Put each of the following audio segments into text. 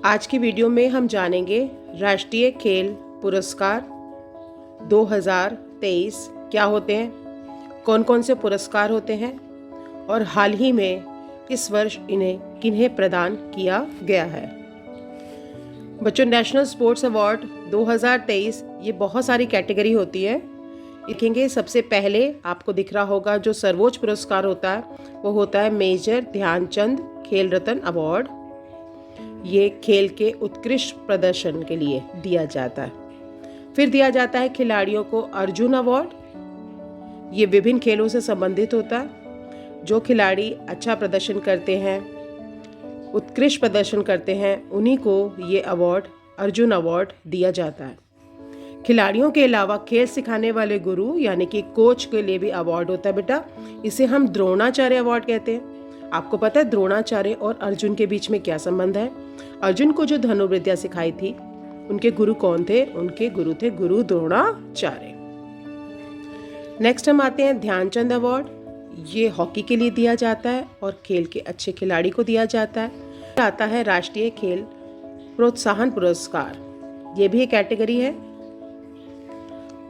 आज की वीडियो में हम जानेंगे राष्ट्रीय खेल पुरस्कार 2023 क्या होते हैं, कौन कौन से पुरस्कार होते हैं और हाल ही में इस वर्ष इन्हें किन्हें प्रदान किया गया है। बच्चों, नेशनल स्पोर्ट्स अवार्ड 2023 ये बहुत सारी कैटेगरी होती है। देखेंगे, सबसे पहले आपको दिख रहा होगा जो सर्वोच्च पुरस्कार होता है वो होता है मेजर ध्यानचंद खेल रत्न अवार्ड। ये खेल के उत्कृष्ट प्रदर्शन के लिए दिया जाता है। फिर दिया जाता है खिलाड़ियों को अर्जुन अवार्ड। ये विभिन्न खेलों से संबंधित होता है। जो खिलाड़ी अच्छा प्रदर्शन करते हैं, उत्कृष्ट प्रदर्शन करते हैं, उन्हीं को ये अवार्ड अर्जुन अवार्ड दिया जाता है। खिलाड़ियों के अलावा खेल सिखाने वाले गुरु यानी कि कोच के लिए भी अवार्ड होता है बेटा। इसे हम द्रोणाचार्य अवार्ड कहते हैं। आपको पता है द्रोणाचार्य और अर्जुन के बीच में क्या संबंध है? अर्जुन को जो धनुर्विद्या सिखाई थी उनके गुरु कौन थे? उनके गुरु थे गुरु द्रोणाचार्य। नेक्स्ट हम आते हैं ध्यानचंद अवार्ड। ये हॉकी के लिए दिया जाता है और खेल के अच्छे खिलाड़ी को दिया जाता है। आता है राष्ट्रीय खेल प्रोत्साहन पुरस्कार, ये भी एक कैटेगरी है।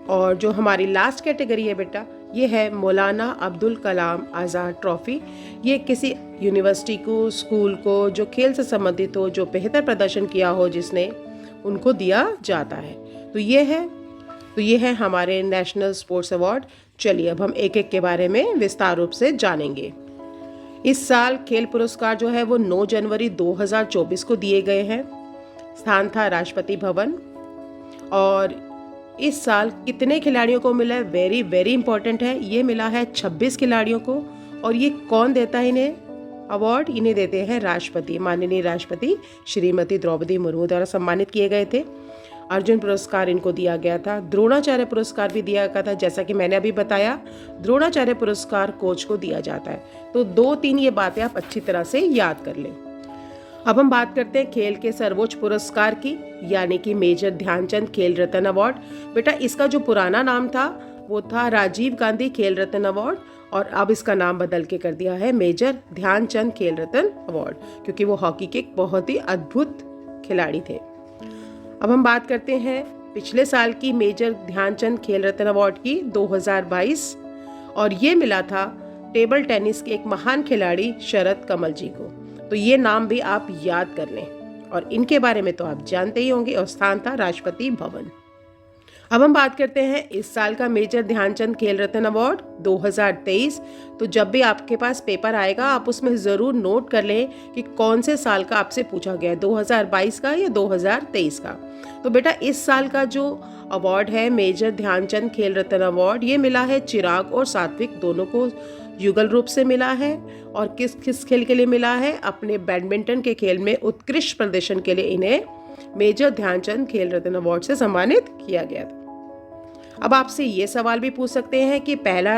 और जो हमारी लास्ट कैटेगरी है बेटा, ये है मौलाना अब्दुल कलाम आज़ाद ट्रॉफी। ये किसी यूनिवर्सिटी को, स्कूल को जो खेल से संबंधित हो, जो बेहतर प्रदर्शन किया हो जिसने, उनको दिया जाता है। तो ये है हमारे नेशनल स्पोर्ट्स अवार्ड। चलिए अब हम एक एक के बारे में विस्तार रूप से जानेंगे। इस साल खेल पुरस्कार जो है वो 9 जनवरी 2024 को दिए गए हैं। स्थान था राष्ट्रपति भवन। और इस साल कितने खिलाड़ियों को मिला है? वेरी वेरी इंपॉर्टेंट है। ये मिला है 26 खिलाड़ियों को। और ये कौन देता है इन्हें अवार्ड? इन्हें देते हैं राष्ट्रपति, माननीय राष्ट्रपति श्रीमती द्रौपदी मुर्मू द्वारा सम्मानित किए गए थे। अर्जुन पुरस्कार इनको दिया गया था। द्रोणाचार्य पुरस्कार भी दिया गया था। जैसा कि मैंने अभी बताया, द्रोणाचार्य पुरस्कार कोच को दिया जाता है। तो 2-3 ये बातें आप अच्छी तरह से याद कर लें। अब हम बात करते हैं खेल के सर्वोच्च पुरस्कार की, यानी कि मेजर ध्यानचंद खेल रत्न अवार्ड। बेटा, इसका जो पुराना नाम था वो था राजीव गांधी खेल रत्न अवार्ड, और अब इसका नाम बदल के कर दिया है मेजर ध्यानचंद खेल रत्न अवार्ड, क्योंकि वो हॉकी के एक बहुत ही अद्भुत खिलाड़ी थे। अब हम बात करते हैं पिछले साल की मेजर ध्यानचंद खेल रत्न अवार्ड की 2022, और ये मिला था टेबल टेनिस के एक महान खिलाड़ी शरद कमल जी को। तो ये नाम भी आप याद कर लें, और इनके बारे में तो आप जानते ही होंगे। और स्थान था राष्ट्रपति भवन। अब हम बात करते हैं इस साल का मेजर ध्यानचंद खेल रत्न अवार्ड 2023। तो जब भी आपके पास पेपर आएगा आप उसमें ज़रूर नोट कर लें कि कौन से साल का आपसे पूछा गया है, 2022 का या 2023 का। तो बेटा, इस साल का जो अवार्ड है मेजर ध्यानचंद खेल रत्न अवार्ड, ये मिला है चिराग और सात्विक दोनों को युगल रूप से मिला है। और किस किस खेल के लिए मिला है? अपने बैडमिंटन के खेल में उत्कृष्ट प्रदर्शन के लिए इन्हें मेजर ध्यानचंद खेल रत्न अवार्ड से सम्मानित किया गया था। अब आपसे ये सवाल भी पूछ सकते हैं कि पहला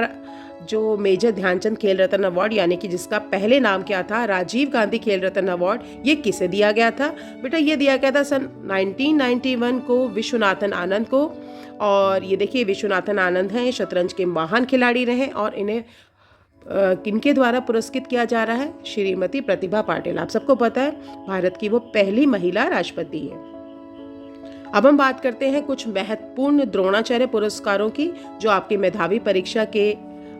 जो मेजर ध्यानचंद खेल रत्न अवार्ड, यानी कि जिसका पहले नाम क्या था, राजीव गांधी खेल रत्न अवार्ड, ये किसे दिया गया था? बेटा, ये दिया गया था सन 1991 को विश्वनाथन आनंद को। और ये देखिए, विश्वनाथन आनंद हैं, शतरंज के महान खिलाड़ी रहे, और इन्हें किनके द्वारा पुरस्कृत किया जा रहा है? श्रीमती प्रतिभा पाटिल। आप सबको पता है भारत की वो पहली महिला राष्ट्रपति है। अब हम बात करते हैं कुछ महत्वपूर्ण द्रोणाचार्य पुरस्कारों की, जो आपके मेधावी परीक्षा के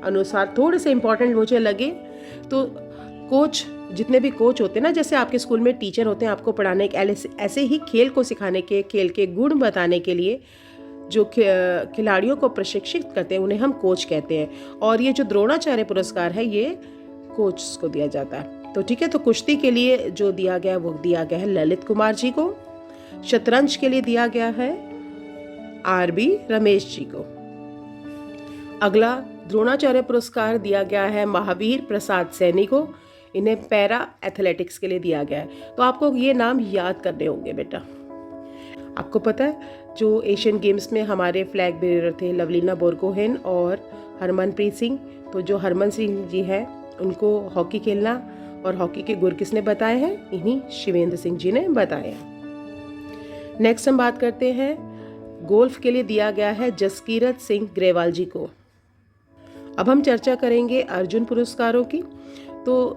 अनुसार थोड़े से इंपॉर्टेंट मुझे लगे। तो कोच, जितने भी कोच होते हैं ना, जैसे आपके स्कूल में टीचर होते हैं आपको पढ़ाने के, ऐसे ही खेल को सिखाने के, खेल के गुण बताने के लिए जो खिलाड़ियों को प्रशिक्षित करते हैं उन्हें हम कोच कहते हैं। और ये जो द्रोणाचार्य पुरस्कार है ये कोच को दिया जाता है। तो ठीक है, तो कुश्ती के लिए जो दिया गया वो दिया गया है ललित कुमार जी को। शतरंज के लिए दिया गया है RB रमेश जी को। अगला द्रोणाचार्य पुरस्कार दिया गया है महावीर प्रसाद सैनी को। इन्हें पैरा एथलेटिक्स के लिए दिया गया है। तो आपको ये नाम याद करने होंगे बेटा। आपको पता है जो एशियन गेम्स में हमारे फ्लैग बेरर थे लवलीना बोरगोहेन और हरमनप्रीत सिंह, तो जो हरमन सिंह जी हैं उनको हॉकी खेलना और हॉकी के गुर किसने बताए हैं? इन्हीं शिवेंद्र सिंह जी ने बताया। नेक्स्ट हम बात करते हैं गोल्फ के लिए दिया गया है जसकीरत सिंह ग्रेवाल जी को। अब हम चर्चा करेंगे अर्जुन पुरस्कारों की। तो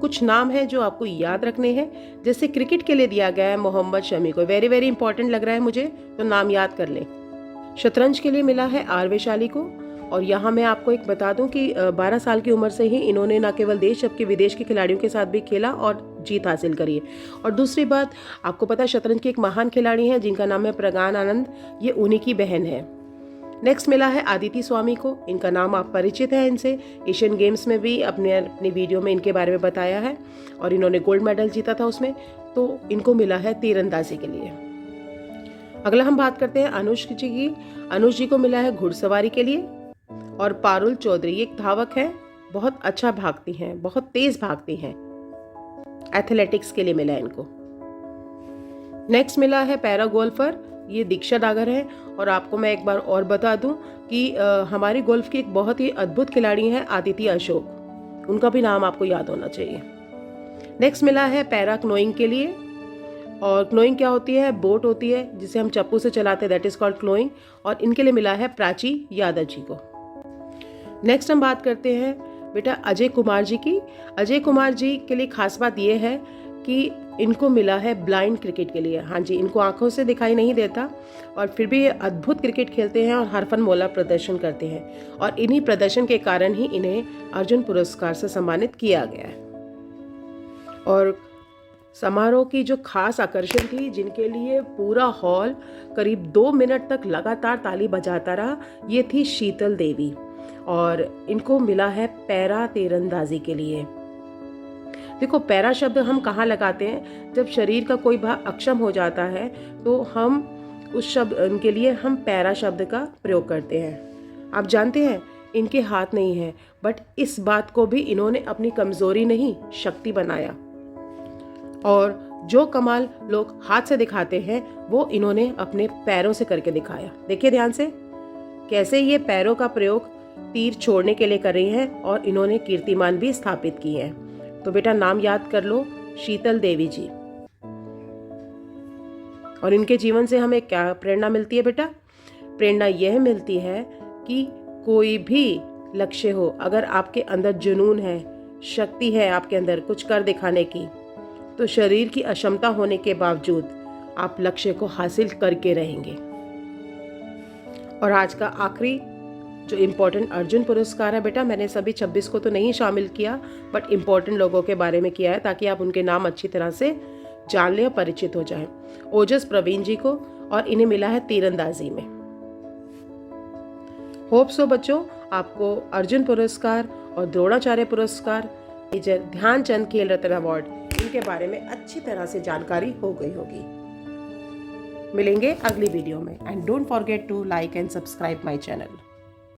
कुछ नाम हैं जो आपको याद रखने हैं। जैसे क्रिकेट के लिए दिया गया है मोहम्मद शमी को, वेरी वेरी इंपॉर्टेंट लग रहा है मुझे, तो नाम याद कर लें। शतरंज के लिए मिला है आर वैशाली को। और यहाँ मैं आपको एक बता दूं कि 12 साल की उम्र से ही इन्होंने न केवल देश जबकि विदेश के खिलाड़ियों के साथ भी खेला और जीत हासिल करी है। और दूसरी बात, आपको पता है शतरंज की एक महान खिलाड़ी हैं जिनका नाम है प्रज्ञान आनंद, ये उन्हीं की बहन है। नेक्स्ट मिला है आदिति स्वामी को, इनका नाम आप परिचित है इनसे, एशियन गेम्स में भी अपनी वीडियो में इनके बारे में बताया है और इन्होंने गोल्ड मेडल जीता था उसमें। तो इनको मिला है तीरंदाजी के लिए। अगला हम बात करते हैं अनुष जी की। अनुष जी को मिला है घुड़सवारी के लिए। और पारुल चौधरी, ये एक धावक है, बहुत अच्छा भागती हैं, बहुत तेज भागती हैं, एथलेटिक्स के लिए मिला है इनको। नेक्स्ट मिला है पैरा गोल्फर, ये दीक्षा डागर है। और आपको मैं एक बार और बता दूं कि हमारी गोल्फ की एक बहुत ही अद्भुत खिलाड़ी हैं आदिति अशोक, उनका भी नाम आपको याद होना चाहिए। नेक्स्ट मिला है पैरा क्नोइंग के लिए। और क्नोइंग क्या होती है? बोट होती है जिसे हम चप्पू से चलाते हैं, दैट इज कॉल्ड क्नोइंग। और इनके लिए मिला है प्राची यादव जी को। नेक्स्ट हम बात करते हैं बेटा अजय कुमार जी की। अजय कुमार जी के लिए खास बात यह है कि इनको मिला है ब्लाइंड क्रिकेट के लिए। हाँ जी, इनको आंखों से दिखाई नहीं देता और फिर भी ये अद्भुत क्रिकेट खेलते हैं और हरफन मौला प्रदर्शन करते हैं। और इन्हीं प्रदर्शन के कारण ही इन्हें अर्जुन पुरस्कार से सम्मानित किया गया है। और समारोह की जो खास आकर्षण थी, जिनके लिए पूरा हॉल करीब 2 मिनट तक लगातार ताली बजाता रहा, ये थी शीतल देवी। और इनको मिला है पैरा तीरंदाजी के लिए। देखो, पैरा शब्द हम कहाँ लगाते हैं? जब शरीर का कोई भाग अक्षम हो जाता है तो हम उस शब्द के लिए हम पैरा शब्द का प्रयोग करते हैं। आप जानते हैं इनके हाथ नहीं है, बट इस बात को भी इन्होंने अपनी कमजोरी नहीं शक्ति बनाया। और जो कमाल लोग हाथ से दिखाते हैं वो इन्होंने अपने पैरों से करके दिखाया। देखिए ध्यान से कैसे ये पैरों का प्रयोग तीर छोड़ने के लिए कर रही हैं और इन्होंने कीर्तिमान भी स्थापित की है। तो बेटा नाम याद कर लो, शीतल देवी जी। और इनके जीवन से हमें क्या प्रेरणा मिलती है बेटा? प्रेरणा यह मिलती है कि कोई भी लक्ष्य हो, अगर आपके अंदर जुनून है, शक्ति है आपके अंदर कुछ कर दिखाने की, तो शरीर की अक्षमता होने के बावजूद आप लक्ष्य को हासिल करके रहेंगे। और आज का आखिरी जो इम्पोर्टेंट अर्जुन पुरस्कार है बेटा, मैंने सभी 26 को तो नहीं शामिल किया, बट इम्पोर्टेंट लोगों के बारे में किया है ताकि आप उनके नाम अच्छी तरह से जान लें और परिचित हो जाएं। ओजस प्रवीण जी को, और इन्हें मिला है तीरंदाजी में। होप सो बच्चों, आपको अर्जुन पुरस्कार और द्रोणाचार्य पुरस्कार, मेजर ध्यानचंद खेल रत्न अवार्ड, इनके बारे में अच्छी तरह से जानकारी हो गई होगी। मिलेंगे अगली वीडियो में, and don't forget to like and subscribe my channel.